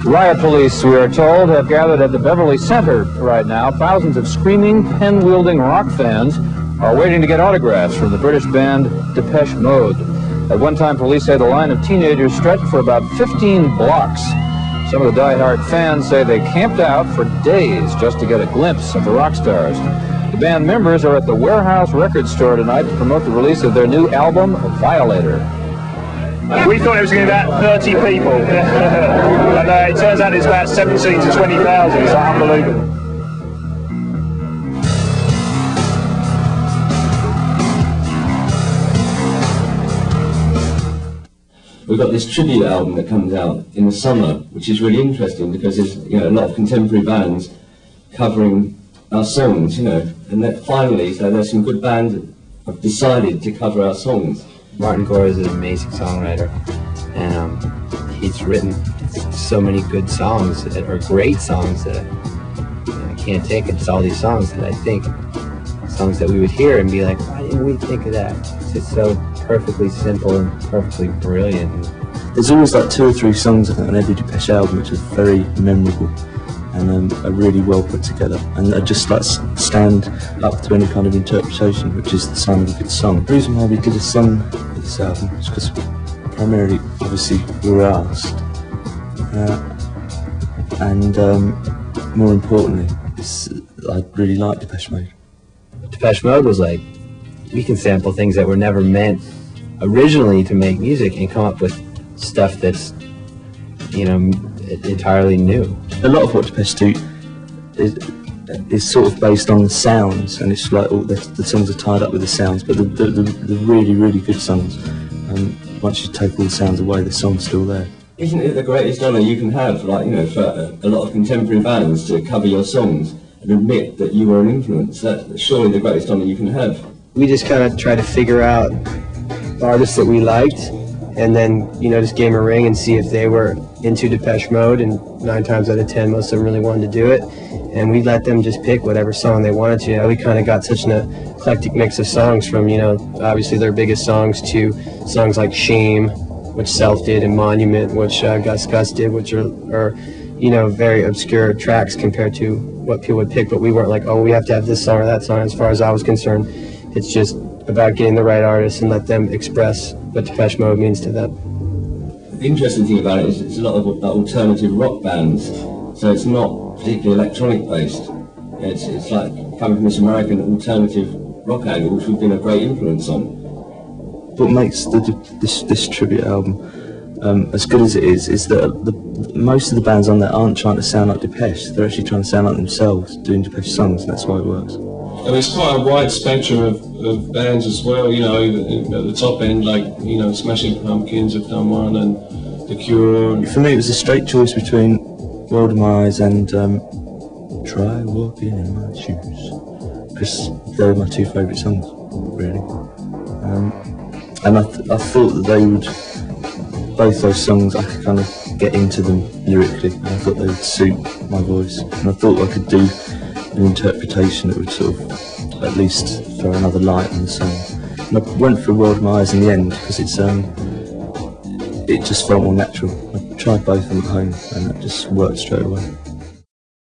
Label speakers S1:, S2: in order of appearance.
S1: Riot police, we are told, have gathered at the Beverly Center right now. Thousands of screaming, pen-wielding rock fans are waiting to get autographs from the British band Depeche Mode. At one time, police say the line of teenagers stretched for about 15 blocks. Some of the die-hard fans say they camped out for days just to get a glimpse of the rock stars. The band members are at the Warehouse Record Store tonight to promote the release of their new album, Violator.
S2: We thought it was going to be about 30 people, and it turns out it's about 17 to 20,000. It's unbelievable.
S3: We've got this tribute album that comes out in the summer, which is really interesting because there's a lot of contemporary bands covering our songs, and that finally, so there's some good bands that have decided to cover our songs.
S4: Martin Gore is an amazing songwriter, and he's written so many good songs that are great songs that I can't take it. It's all these songs that I think, songs that we would hear and be like, why didn't we think of that? It's so perfectly simple and perfectly brilliant.
S5: There's always like 2 or 3 songs, I think, on every Depeche album which are very memorable and are really well put together, and they just like stand up to any kind of interpretation, which is the sign of a good song. The reason why we did a song for this album is because primarily, obviously, we were asked, and more importantly, I really like Depeche Mode.
S4: Depeche Mode was like, we can sample things that were never meant originally to make music and come up with stuff that's, entirely new.
S5: A lot of what Depeche do is sort of based on the sounds, and it's like all the songs are tied up with the sounds, but the really, really good songs, once you take all the sounds away, the song's still there.
S3: Isn't it the greatest honour you can have, for a lot of contemporary bands to cover your songs and admit that you were an influence? That's surely the greatest honour you can have.
S4: We just kind of tried to figure out artists that we liked, and then, just gave them a ring and see if they were into Depeche Mode, and 9 times out of 10, most of them really wanted to do it, and we let them just pick whatever song they wanted to. We kind of got such an eclectic mix of songs from, obviously their biggest songs to songs like Shame, which Self did, and Monument, which Gus did, which are very obscure tracks compared to what people would pick, but we weren't like, oh, we have to have this song or that song. As far as I was concerned, it's just about getting the right artists and let them express what Depeche Mode means to them.
S3: The interesting thing about it is it's a lot of alternative rock bands, so it's not particularly electronic based. It's like coming from this American alternative rock angle, which we've been a great influence on.
S5: What makes this tribute album as good as it is that most of the bands on there aren't trying to sound like Depeche. They're actually trying to sound like themselves, doing Depeche songs, and that's why it works.
S6: And there's quite a wide spectrum of bands as well, at the top end, like, Smashing Pumpkins have done one, and The Cure.
S5: For me, it was a straight choice between World of My Eyes and Try Walking in My Shoes, because they were my 2 favourite songs, really. And I thought that they would, both those songs, I could kind of get into them lyrically, and I thought they would suit my voice, and I thought I could do an interpretation that would sort of at least throw another light on the song. And I went for World of My Eyes in the end because it just felt more natural. I tried both of them at home and it just worked straight away.